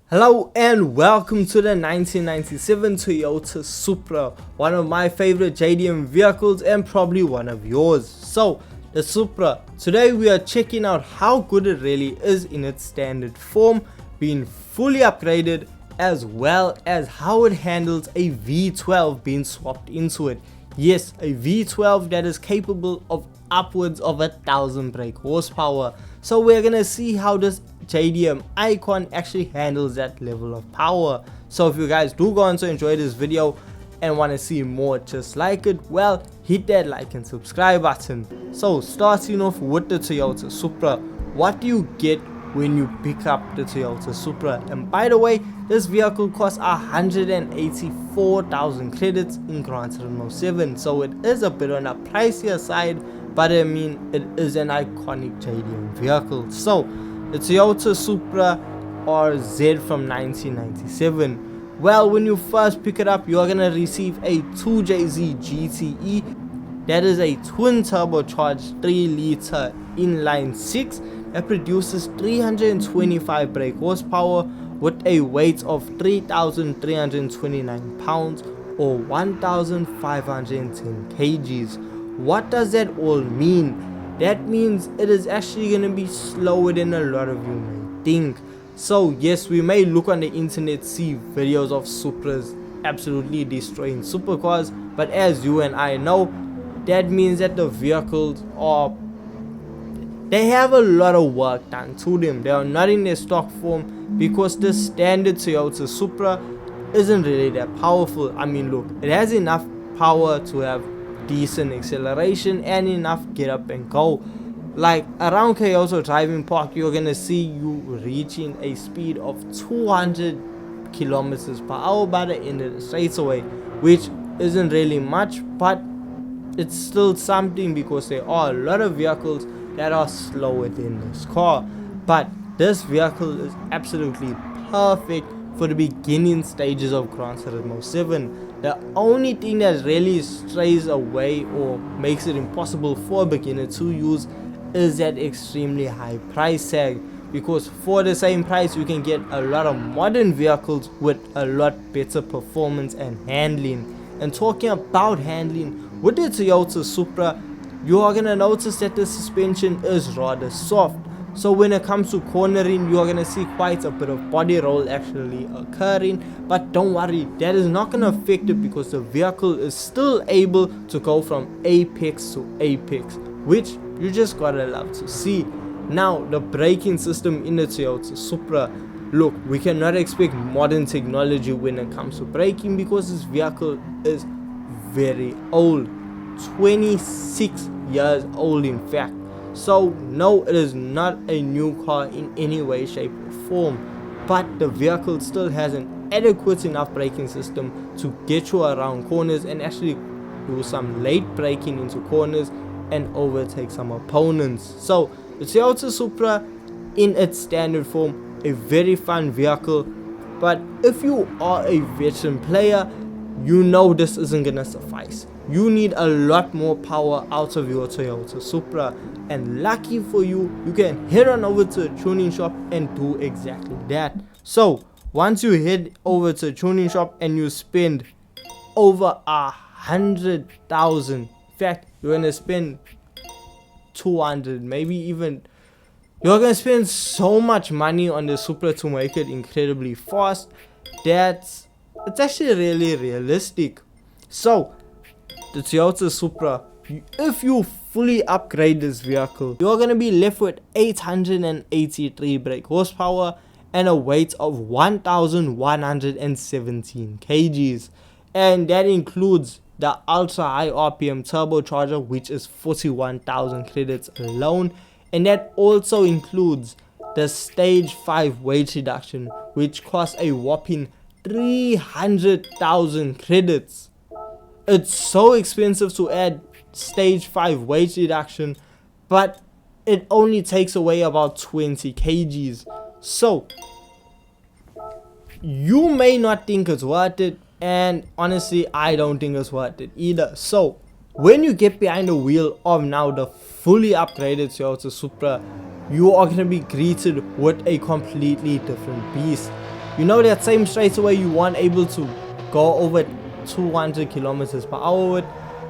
Hello and welcome to the 1997 Toyota Supra, one of my favorite JDM vehicles and probably one of yours. So the Supra, today we are checking out how good it really is in its standard form, being fully upgraded, as well as how it handles a V12 being swapped into it. Yes, a V12 that is capable of upwards of 1,000 brake horsepower. So we're gonna see how this JDM icon actually handles that level of power. So if you guys do go on to enjoy this video and want to see more just like it, well, hit that like and subscribe button. So starting off with the Toyota Supra, what do you get when you pick up the Toyota Supra? And by the way, this vehicle costs 184,000 credits in Gran Turismo 7, so it is a bit on the pricier side, but I mean it is an iconic JDM vehicle. So the Toyota Supra RZ from 1997. Well, when you first pick it up, you're gonna receive a 2JZ GTE. That is a twin turbocharged 3-liter inline 6 that produces 325 brake horsepower with a weight of 3,329 pounds or 1,510 kgs. What does that all mean? That means it is actually going to be slower than a lot of you may think. So yes, we may look on the internet, see videos of Supras absolutely destroying supercars, but as you and I know, that means that the vehicles they have a lot of work done to them. They are not in their stock form because the standard Toyota Supra isn't really that powerful. I mean, look, it has enough power to have decent acceleration and enough get up and go. Like around Kyoto Driving Park, you're gonna see you reaching a speed of 200 kilometers per hour by the end of the straightaway, which isn't really much, but it's still something because there are a lot of vehicles that are slower than this car. But this vehicle is absolutely perfect for the beginning stages of Gran Turismo 7. The only thing that really strays away or makes it impossible for a beginner to use is that extremely high price tag, because for the same price you can get a lot of modern vehicles with a lot better performance and handling. And talking about handling, with the Toyota Supra, you are gonna notice that the suspension is rather soft. So when it comes to cornering, you are going to see quite a bit of body roll actually occurring, but don't worry, that is not going to affect it because the vehicle is still able to go from apex to apex, which you just gotta love to see. Now the braking system in the Toyota Supra, look, we cannot expect modern technology when it comes to braking because this vehicle is very old, 26 years old in fact. So no, it is not a new car in any way, shape or form, but the vehicle still has an adequate enough braking system to get you around corners and actually do some late braking into corners and overtake some opponents. So the Toyota Supra in its standard form, a very fun vehicle, but if you are a veteran player, you know this isn't gonna suffice. You need a lot more power out of your Toyota Supra, and lucky for you, you can head on over to a tuning shop and do exactly that. So once you head over to a tuning shop and you spend over 100,000, in fact you're gonna spend 200, maybe even, you're gonna spend so much money on the Supra to make it incredibly fast that it's actually really realistic. So the Toyota Supra, if you fully upgrade this vehicle, you're going to be left with 883 brake horsepower and a weight of 1,117 kgs, and that includes the ultra high RPM turbocharger, which is 41,000 credits alone, and that also includes the stage 5 weight reduction, which costs a whopping 300,000 credits. It's so expensive to add stage 5 weight reduction, but it only takes away about 20 kgs. So you may not think it's worth it, and honestly I don't think it's worth it either. So when you get behind the wheel of now the fully upgraded Toyota Supra, you are going to be greeted with a completely different beast. You know that same straightaway you weren't able to go over 200 kilometers per hour with?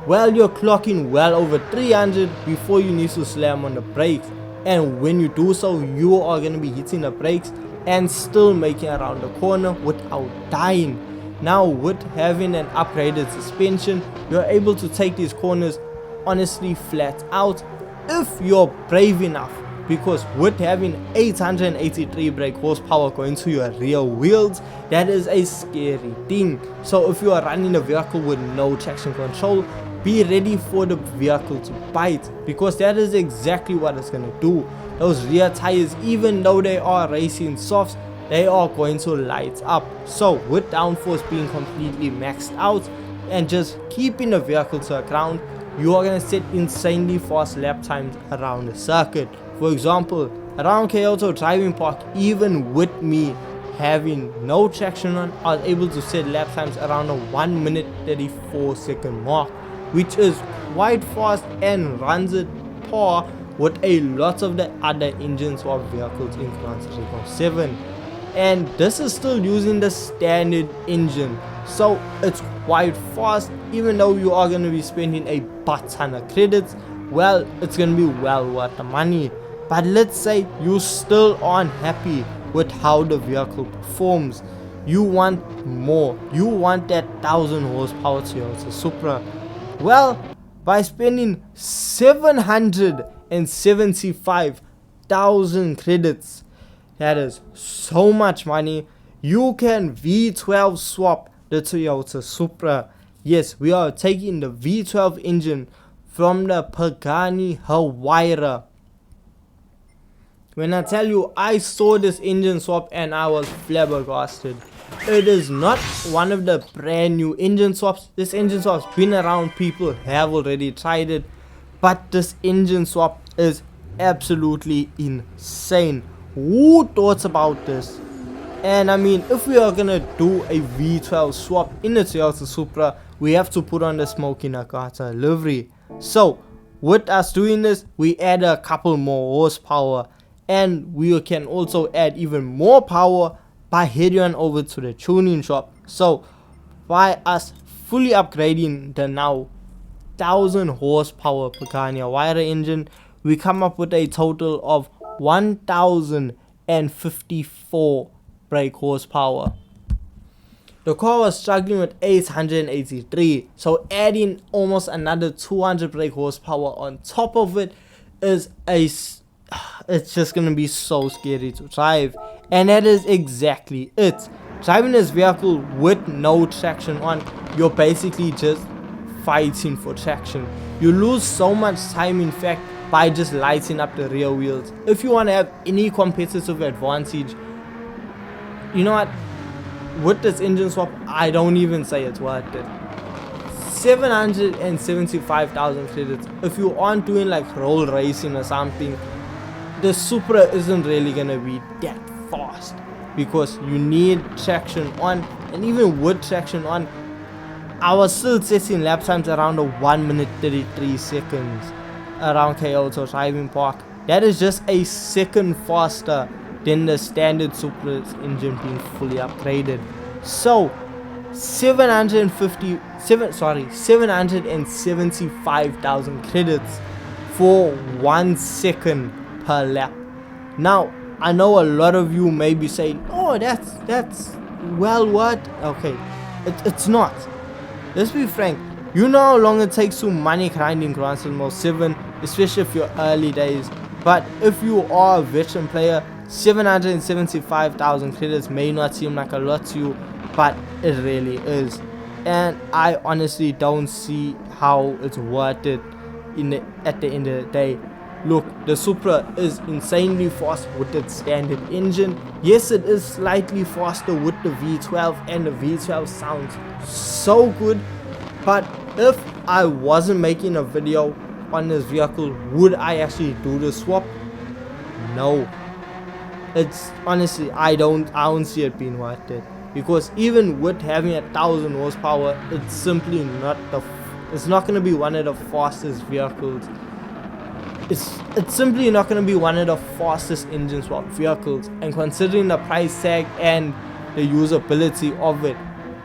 Well, you're clocking well over 300 before you need to slam on the brakes, and when you do so, you are going to be hitting the brakes and still making around the corner without dying. Now with having an upgraded suspension, you're able to take these corners honestly flat out if you're brave enough, because with having 883 brake horsepower going to your rear wheels, that is a scary thing. So if you are running a vehicle with no traction control, be ready for the vehicle to bite, because that is exactly what it's going to do. Those rear tires, even though they are racing softs, they are going to light up. So with downforce being completely maxed out and just keeping the vehicle to the ground, you are going to set insanely fast lap times around the circuit. For example, around Kyoto Driving Park, even with me having no traction on, I was able to set lap times around the 1 minute 34 second mark, which is quite fast and runs at par with a lot of the other engine swap vehicles in Gran Turismo 7. And this is still using the standard engine, so it's quite fast. Even though you are going to be spending a butt ton of credits, well, it's going to be well worth the money. But let's say you still aren't happy with how the vehicle performs, you want more, you want that 1000 horsepower Toyota Supra. Well, by spending 775,000 credits, that is so much money, you can V12 swap the Toyota Supra. Yes, we are taking the V12 engine from the Pagani Huayra. When I tell you, I saw this engine swap and I was flabbergasted. It is not one of the brand new engine swaps. This engine swap's been around, people have already tried it, but this engine swap is absolutely insane. Who thought about this? And I mean, if we are gonna do a V12 swap in the Toyota Supra, we have to put on the Smoky Nagata livery. So with us doing this, we add a couple more horsepower, and we can also add even more power by heading on over to the tuning shop. So by us fully upgrading the now 1000 horsepower Pagani Huayra engine, we come up with a total of 1054 brake horsepower. The car was struggling with 883, so adding almost another 200 brake horsepower on top of it is it's just gonna be so scary to drive. And that is exactly it. Driving this vehicle with no traction on, you're basically just fighting for traction. You lose so much time, in fact, by just lighting up the rear wheels. If you want to have any competitive advantage, you know what, with this engine swap, I don't even say it's worth it. 775,000 credits. If you aren't doing like roll racing or something, the Supra isn't really gonna be that fast, because you need traction on, and even with traction on, I was still setting lap times around the 1 minute 33 seconds around Kyoto Driving Park. That is just a second faster than the standard Supra's engine being fully upgraded. So 775,000 credits for 1 second per lap. Now I know a lot of you may be saying, oh, that's well worth. Okay, it's not. Let's be frank, you know how long it takes to money grind in Gran Turismo 7, especially if you're early days. But if you are a veteran player, 775,000 credits may not seem like a lot to you, but it really is. And I honestly don't see how it's worth it at the end of the day. Look, the Supra is insanely fast with its standard engine. Yes, it is slightly faster with the V12, and the V12 sounds so good. But if I wasn't making a video on this vehicle, would I actually do the swap? No. It's honestly, I don't see it being worth it, because even with having 1000 horsepower, it's simply not it's not going to be one of the fastest vehicles. It's simply not going to be one of the fastest engine swap vehicles, and considering the price tag and the usability of it.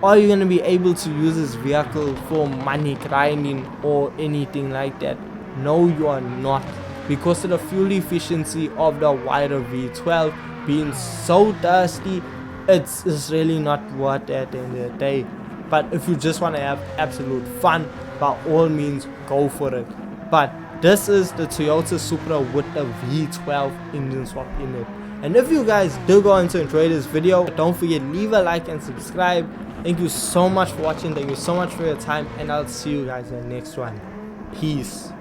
Are you going to be able to use this vehicle for money grinding or anything like that? No, you are not, because of the fuel efficiency of the wider V12 being so dusty. It's really not worth it at the end of the day. But if you just want to have absolute fun, by all means go for it. But this is the Toyota Supra with the V12 engine swap in it. And if you guys do go on to enjoy this video, don't forget, leave a like and subscribe. Thank you so much for watching. Thank you so much for your time, and I'll see you guys in the next one. Peace.